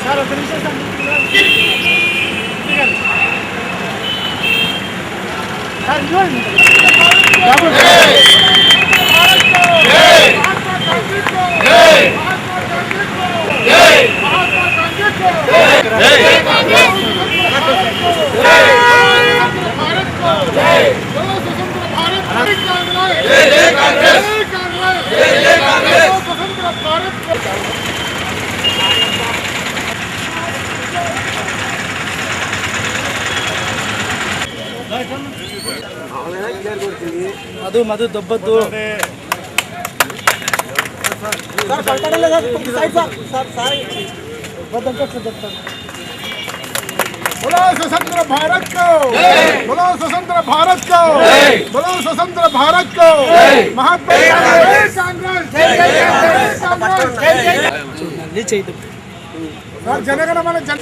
Sir ఒక నిమిషం sir చూడండి మధు మధు దొబ్బద్దు बोलो स्वतंत्र भारत को, बोलो स्वतंत्र भारत को, बोलो स्वतंत्र भारत को। महात्मा जनगण मन जन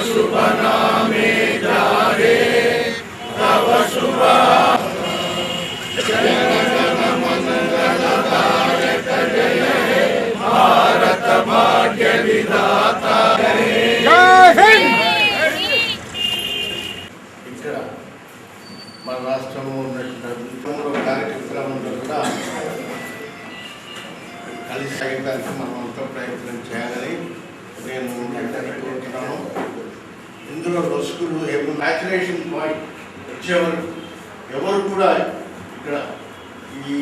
शुभ नामे जाहे तव शुभ भारत भाग्य विधाता ఇక్కడ మన రాష్ట్రంలో ఉన్నటువంటి కార్యక్రమంలో కూడా కలిసి సాగడానికి మనం అంతా ప్రయత్నం చేయాలని నేను కోరుతున్నాను. ఇందులో లొసుగులు మ్యాచురేషన్ పాయింట్ వచ్చేవారు ఎవరు కూడా ఇక్కడ ఈ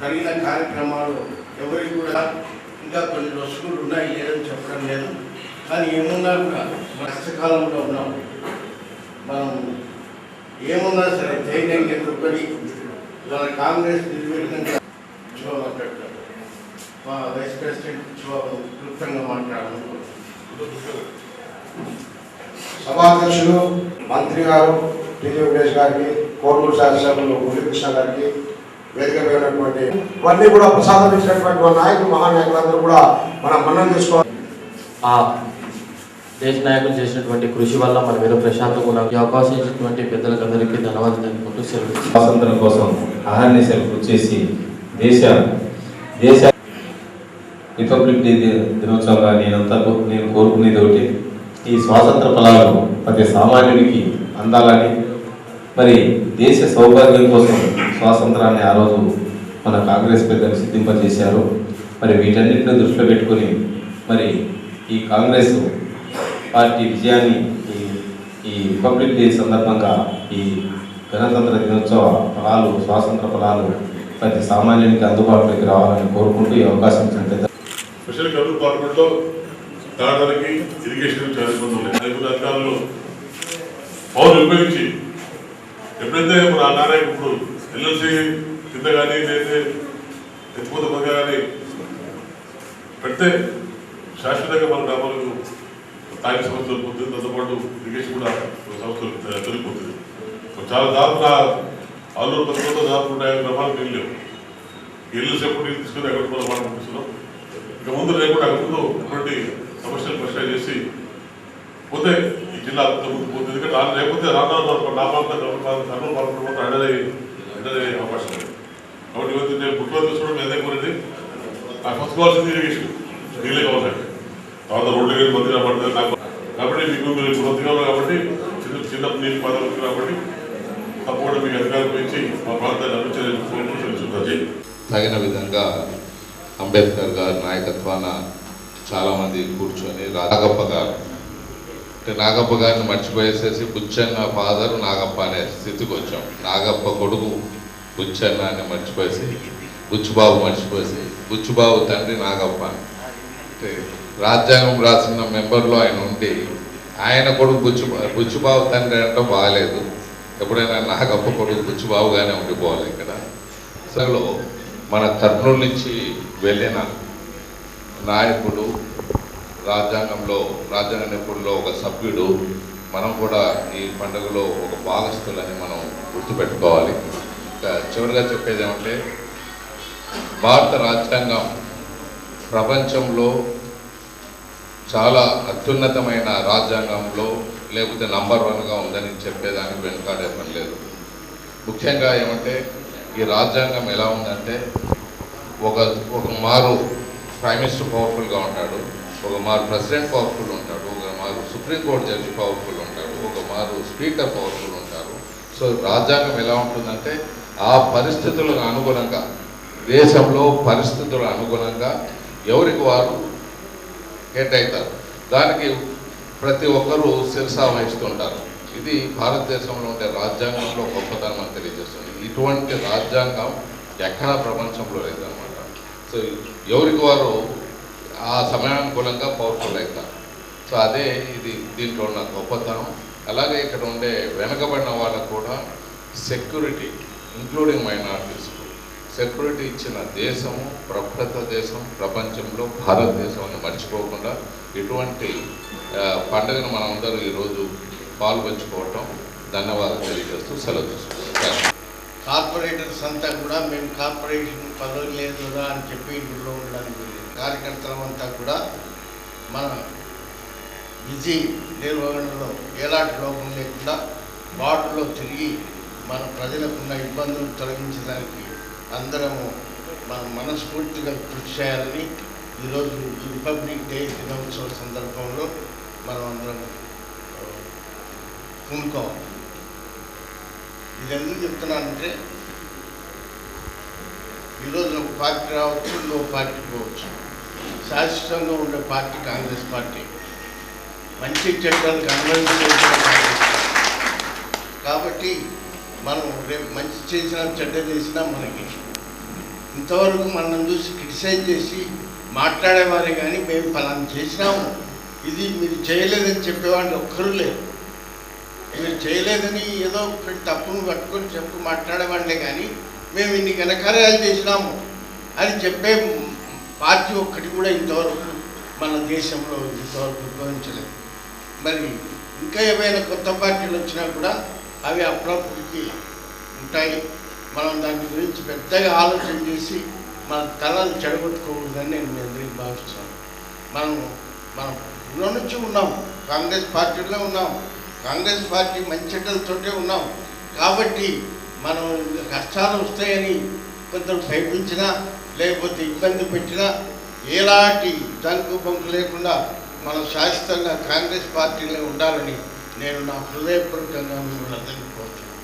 జరిగిన కార్యక్రమాలు ఎవరికి కూడా ఇంకా కొన్ని లొసుగులు ఉన్నాయి లేదని చెప్పడం లేదు. కానీ ఏమున్నా కూడా కష్టకాలంలో ఉన్నాం. మనం ఏమున్నా సరే ధైర్యంగా ఎదుర్కొని మన కాంగ్రెస్ నిర్వీర్యంగా పెట్టారు. మా వైస్ ప్రెసిడెంట్ క్లుప్తంగా మాట్లాడాను. సభాధ్యక్షులు మంత్రి గారు టీజీ వెంకటేష్ గారికి, కోర్టు శాసనసభ్యులు మురళీకృష్ణ గారికి, వేదిక అయినటువంటి ఇవన్నీ కూడా ప్రసాదం ఇచ్చినటువంటి మన నాయకులు మహానాయకులందరూ కూడా మనం మన్నం చేసుకోవాలి. ఆ దేశ నాయకులు చేసినటువంటి కృషి వల్ల మనం ఏదో ప్రశాంతంగా ఉన్నాం. ఈ అవకాశం ఇచ్చినటువంటి పెద్దలకు అందరికీ ధన్యవాదాలు తెలుపుకుంటూ సెలవు. స్వాతంత్రం కోసం అహర్నిశలు కృషి చేసి దేశ రిపబ్లిక్ డే దినోత్సవంగా నేను కోరుకునేది ఒకటి, ఈ స్వాతంత్ర ఫలాలు ప్రతి సామాన్యుడికి అందాలని, మరి దేశ సౌభాగ్యం కోసం స్వాతంత్రాన్ని ఆ రోజు మన కాంగ్రెస్ పెద్దలు సిద్ధింపజేశారు. మరి వీటన్నిటిని దృష్టిలో పెట్టుకొని మరి ఈ కాంగ్రెస్ పార్టీ విజయాన్ని ఈ రిపబ్లిక్ డే సందర్భంగా ఈ గణతంత్ర దినోత్సవ ఫలాలు, స్వాతంత్ర ఫలాలు ప్రతి సామాన్యునికి అందుబాటులోకి రావాలని కోరుకుంటూ ఈ అవకాశం ఇచ్చిన స్పెషల్ కరూర్ డిపార్ట్మెంట్లో తాగడానికి ఇరిగేషన్ చాలా ఇబ్బంది ఉన్నాయి. అధికారులు పౌరులు ఉపయోగించి ఎప్పుడైతే మన నారాయణ ఇప్పుడు ఎల్ఎల్సి కింద కానీ లేదా ఎత్తిపోత పథకం కానీ పెడితే శాశ్వతంగా మన గ్రామాలకు తాగి సమస్య తొలిపోతుంది. దాంతోపాటు ఇరిగేషన్ కూడా సమస్యలు తొలిపోతుంది. చాలా దాదాపు ఆలూరు పథకంతో దాదాపు 150 గ్రామాలకు నీళ్ళు లేవు. ఎల్ఎల్సి ఎప్పుడు నీళ్ళు తీసుకుని ఎక్కడ కూడా మనం పంపిస్తున్నాం. ఇక ముందు లేకుండా ముందు అటువంటి సమస్యలు పరిష్కారం చేసి పోతే ఈ జిల్లా ముందు పోతుంది. ఎందుకంటే లేకపోతే రానున్న అడ్డలే అవకాశం లేదు. కాబట్టి ఇవన్నీ నేను పుట్టులో తీసుకోవడం ఏదైపోయింది. నాకు ఫస్ట్ కావాల్సింది ఇరిగేషన్, నీళ్ళే కావాలండి. తర్వాత రోడ్లు కానీ మంది పడుతుంది నాకు. కాబట్టి మీకు మీరు కొద్దిగా కాబట్టి చిన్న నీళ్ళు పదవులు కాబట్టి తప్పకుండా మీకు అధికారం పెంచి మా ప్రాంతాన్ని అభివృద్ధి తగిన విధంగా అంబేద్కర్ గారి నాయకత్వాన చాలామంది కూర్చొని నాగప్ప గారు అంటే నాగప్ప గారిని మర్చిపోయేసేసి బుచ్చన్న ఫాదర్ నాగప్ప అనే స్థితికి వచ్చాం. నాగప్ప కొడుకు బుచ్చన్న అని మర్చిపోయేసి బుచ్చుబాబు మర్చిపోయేసి బుచ్చుబాబు తండ్రి నాగప్ప అంటే రాజ్యాంగం రాసిన మెంబర్లో ఆయన ఉండి ఆయన కొడుకు బుచ్చుబాబు తండ్రి అంటే బాగాలేదు. ఎప్పుడైనా నాగప్ప కొడుకు బుచ్చుబాబుగానే ఉండిపోవాలి. ఇక్కడ అసలు మన కర్నూలు నుంచి వెళ్ళిన నాయకుడు, రాజ్యాంగ నిపుణుల్లో ఒక సభ్యుడు, మనం కూడా ఈ పండుగలో ఒక భాగస్థులని మనం గుర్తుపెట్టుకోవాలి. ఇంకా చివరిగా చెప్పేది ఏమంటే, భారత రాజ్యాంగం ప్రపంచంలో చాలా అత్యున్నతమైన రాజ్యాంగంలో లేకపోతే నంబర్ 1గా ఉందని చెప్పేదానికి వెనుకాడే పని లేదు. ముఖ్యంగా ఏమంటే ఈ రాజ్యాంగం ఎలా ఉందంటే ఒక మారు ప్రైమ్ మినిస్టర్ పవర్ఫుల్గా ఉంటాడు, ఒక మారు ప్రెసిడెంట్ పవర్ఫుల్ ఉంటాడు, ఒక మారు సుప్రీంకోర్టు జడ్జి పవర్ఫుల్ ఉంటాడు, ఒక మారు స్పీకర్ పవర్ఫుల్ ఉంటారు. సో రాజ్యాంగం ఎలా ఉంటుందంటే ఆ పరిస్థితులకు అనుగుణంగా, దేశంలో పరిస్థితుల అనుగుణంగా ఎవరికి వారు కేటాయితారు. దానికి ప్రతి ఒక్కరూ శిరసా వహిస్తుంటారు. ఇది భారతదేశంలో ఉండే రాజ్యాంగంలో గొప్పతనం అని తెలియజేస్తుంది. ఇటువంటి రాజ్యాంగం ఎక్కడా ప్రపంచంలో లేదన్నమాట. సో ఎవరికి వారు ఆ సమయానుకూలంగా పవర్ఫుల్ అవుతారు. సో అదే దీంట్లో ఉన్న గొప్పతనం. అలాగే ఇక్కడ ఉండే వెనకబడిన వాళ్ళకు కూడా సెక్యూరిటీ, ఇంక్లూడింగ్ మైనారిటీస్కు సెక్యూరిటీ ఇచ్చిన దేశము, ప్రపంచ దేశం, ప్రపంచంలో భారతదేశం అని మర్చిపోకుండా ఇటువంటి పండుగను మనమందరూ ఈరోజు పాల్పంచుకోవటం ధన్యవాదాలు తెలియజేస్తూ సెలవు తీసుకుంటాం. కార్పొరేటర్స్ అంతా కూడా మేము కార్పొరేషన్ పదవి లేదు కదా అని చెప్పి ఇంట్లో ఉండడానికి కార్యకర్తలమంతా కూడా మన విధి నిర్వహణలో ఎలాంటి లోపం లేకుండా వార్డులో తిరిగి మన ప్రజలకున్న ఇబ్బందులు తొలగించడానికి అందరము మనం మనస్ఫూర్తిగా కృషి చేయాలని ఈరోజు ఈ రిపబ్లిక్ డే దినోత్సవ సందర్భంలో మనం అందరం పూనుకోవాలి. ఇది ఎందుకు చెప్తున్నానంటే ఈరోజు ఒక పార్టీ రావచ్చు, ఇంకో పార్టీ పోవచ్చు. శాశ్వతంగా ఉండే పార్టీ కాంగ్రెస్ పార్టీ, మంచి చెడ్డలకు అనుభవించే కాబట్టి మనం రేపు మంచి చేసినా చెడ్డ చేసినా మనకి ఇంతవరకు మనం చూసి క్రిటిసైజ్ చేసి మాట్లాడేవారే కానీ మేము ఫలానా చేసినాము, ఇది మీరు చేయలేదని చెప్పేవాళ్ళు ఒక్కరూ లేరు. మీరు చేయలేదని ఏదో తప్పును పట్టుకొని మాట్లాడేవాళ్ళే కానీ మేము ఇన్ని ఘనకార్యాలు చేసినాము అని చెప్పే పార్టీ ఒక్కటి కూడా ఇంతవరకు మన దేశంలో ఇంతవరకు ఉద్భవించలేదు. మరి ఇంకా ఏమైనా కొత్త పార్టీలు వచ్చినా కూడా అవి అప్పుడప్పటికి ఉంటాయి. మనం దాని గురించి పెద్దగా ఆలోచన చేసి మన తలలు చెడగొట్టుకోకూడదని నేను మీ అందరికీ భావిస్తున్నాను. మనం ఇంట్లో నుంచి ఉన్నాం, కాంగ్రెస్ పార్టీలో ఉన్నాం, కాంగ్రెస్ పార్టీ మంచెడ్డలతోటే ఉన్నాం. కాబట్టి మనం కష్టాలు వస్తాయని కొందరు భయపించినా లేకపోతే ఇబ్బంది పెట్టినా ఎలాంటి దంకు బంకు లేకుండా మనం శాశ్వతంగా కాంగ్రెస్ పార్టీలో ఉండాలని నేను నా హృదయపూర్వకంగా మిమ్మల్ని అందరికీ కోరుతున్నాను.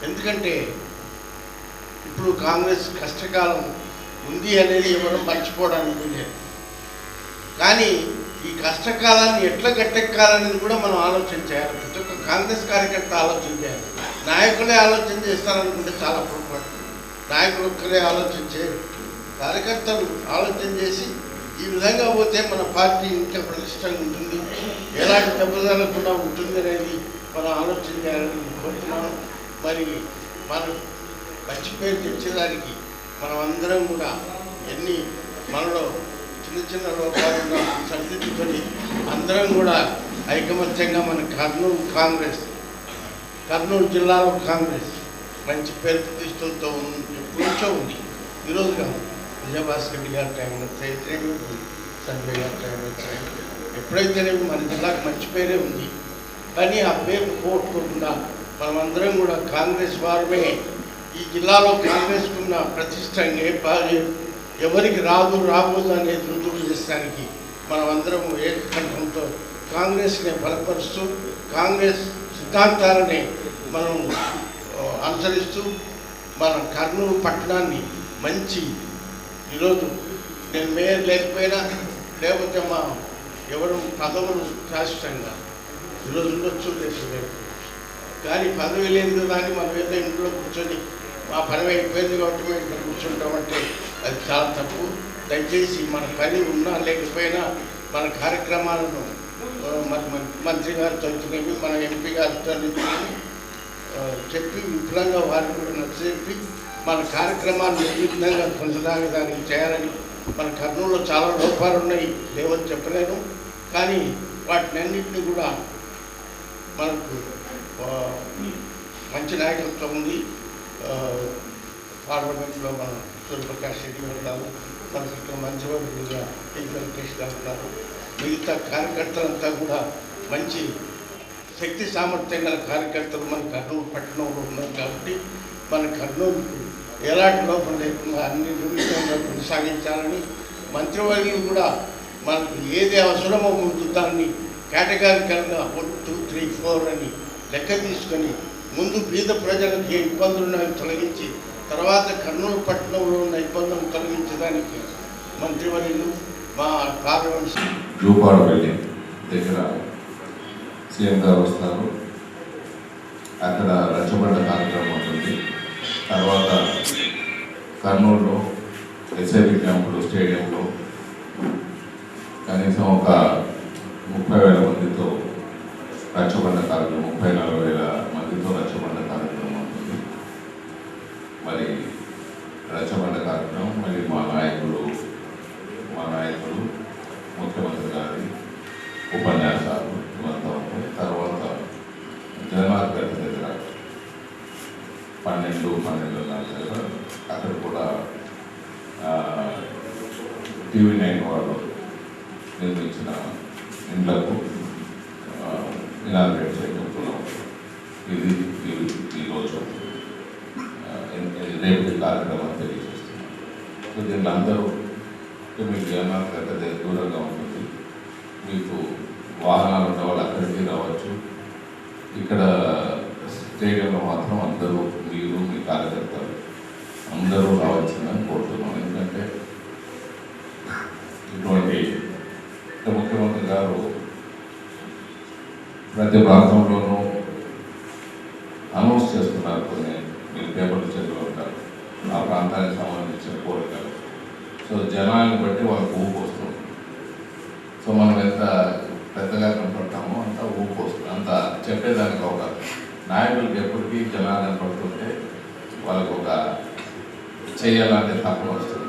ఎందుకంటే ఇప్పుడు కాంగ్రెస్ కష్టకాలం ఉంది అనేది ఎవరు మర్చిపోవడానికి లేదు. కానీ ఈ కష్టకాలాన్ని ఎట్లా గట్టెక్కాలనేది కూడా మనం ఆలోచన చేయాలి. ప్రతి ఒక్క కాంగ్రెస్ కార్యకర్త ఆలోచన చేయాలి. నాయకులే ఆలోచన చేస్తారనుకుంటే చాలా పొరపాటు. నాయకులు ఒక్కరే ఆలోచన చేయరు, కార్యకర్తలు ఆలోచన చేసి ఈ విధంగా పోతే మన పార్టీ ఇంకా ప్రతిష్టంగా ఉంటుంది, ఎలాంటి దెబ్బతలకుండా ఉంటుంది అనేది మనం ఆలోచన చేయాలని కోరుతున్నాను. మరి మనం మంచి పేరు తెచ్చేదానికి మనం అందరం కూడా ఎన్ని మనలో చిన్న చిన్న లోపాలను సరిదిద్దుకొని అందరం కూడా ఐకమత్యంగా మన కర్నూలు జిల్లాలో కాంగ్రెస్ మంచి పేరు ప్రతిష్టలతో ఎప్పుడో ఉంది. ఈరోజు కాదు, విజయభాస్కర్ రెడ్డి గారి టైంలో చైత్రేమి, సంజయ్ గారి టైంలో ఎప్పుడైతేనేమి మన జిల్లాకు మంచి పేరే ఉంది. కానీ ఆ పేరు పోగొట్టుకోకుండా మనమందరం కూడా కాంగ్రెస్ వారమే. ఈ జిల్లాలో కాంగ్రెస్కున్న ప్రతిష్ట ఎవరికి రాబోదు అనేది రుజువు చేసడానికి మనమందరం ఏకకంఠంతో కాంగ్రెస్ని బలపరుస్తూ కాంగ్రెస్ సిద్ధాంతాలని మనం అనుసరిస్తూ మన కర్నూలు పట్టణాన్ని మంచి ఈరోజు నేను మేయర్ లేకపోయినా లేకపోతే మా ఎవరు పదవులు శాశ్వతంగా ఈరోజు ఉండొచ్చు లేదు, కానీ పదవి లేదు కదా అని మనం ఏదో ఇంట్లో కూర్చొని మా పని అయిపోయింది కాబట్టి మేము ఇక్కడ కూర్చుంటామంటే అది చాలా తప్పు. దయచేసి మన పని ఉన్నా లేకపోయినా మన కార్యక్రమాలను మన మంత్రి గారితో అయితేనేమి, మన ఎంపీ గారితో అయితేనేమి, చెప్పి విపులంగా వారికి కూడా నచ్చజెప్పి మన కార్యక్రమాన్ని నిర్విఘ్నంగా కొనసాగడానికి చేయాలని. మన కర్నూలులో చాలా లోపాలు ఉన్నాయి, లేవని చెప్పలేను, కానీ వాటినన్నింటినీ కూడా మనకు మంచి నాయకత్వం ఉంది. పార్లమెంట్లో మన సూర్యప్రకాష్ రెడ్డి గారు, మనకి ఇక్కడ మంచిగా వెంకటేష్ గారు ఉన్నారు. మిగతా కార్యకర్తలంతా కూడా మంచి శక్తి సామర్థ్యం గల కార్యకర్తలు మన కర్నూలు పట్టణంలో ఉన్నారు. కాబట్టి మన కర్నూలు ఎలాంటి లోపం లేకుండా అన్ని నిర్విఘ్నంగా కొనసాగించాలని, మంత్రివర్యులు కూడా మనకు ఏది అవసరమో ముందు దాన్ని కేటగారికల్గా 1, 2, 3, 4 అని లెక్క తీసుకొని ముందు బీద ప్రజలకు ఏ ఇబ్బందులు ఉన్నాయో తొలగించి తర్వాత కర్నూలు పట్టణంలో ఉన్న ఇబ్బందులను తొలగించడానికి మంత్రివర్యులు మా పార్లమెంట్ జూపాడ బిల్డింగ్ దగ్గర సీఎం గారు వస్తారు. అక్కడ రచ్చబండ కార్యక్రమం ఉంటుంది. తర్వాత కర్నూలులో ఎస్ఐబి క్యాంపులు స్టేడియంలో కనీసం ఒక 30,000 మందితో రచ్చబండ కార్యక్రమం, 30,000-40,000 మందితో రచ్చబండ కార్యక్రమం ఉంటుంది. మరి రచ్చబండ కార్యక్రమం మళ్ళీ మా నాయకులు ముఖ్యమంత్రి గారి ఉపన్యాసాలు ఇవంతా ఉంటాయి. తర్వాత జగన్నాథ్ దగ్గర 12:30 అక్కడ కూడా TV9 వాళ్ళు నిర్మించిన ఇండ్లకు ఇనాగ్రేట్ చేయబోతున్నాం. ఇది ఈరోజు రేపు కార్యక్రమం తెలియజేస్తున్నాం. సో దీనిలో అందరూ మీకు జగన్నాథ్ దగ్గర దూరంగా ఉంటుంది. మీకు వాహనాలు ఉన్న వాళ్ళు అక్కడికి రావచ్చు. ఇక్కడ స్టేడియంలో మాత్రం అందరూ మీరు మీ కార్యకర్తలు అందరూ రావాల్సిందని కోరుతున్నాం. ఎందుకంటే ఇటువంటి ముఖ్యమంత్రి గారు ప్రతి ప్రాంతంలోనూ అనౌన్స్ చేస్తున్నారు. కొన్ని మీరు పేపర్లు చదివి ఉంటారు ఆ ప్రాంతానికి సంబంధించిన కోరికలు. సో జనాన్ని బట్టి వాళ్ళకి ఊపు వస్తుంది. సో మనం ఎంత పెద్దగా కనపడతామో అంత ఊపు వస్తుంది. అంత చెప్పేదానికి ఒక నాయకులకి ఎప్పటికీ జనాలు కనపడుతుంటే వాళ్ళకు ఒక చేయాలంటే తప్పని వస్తుంది.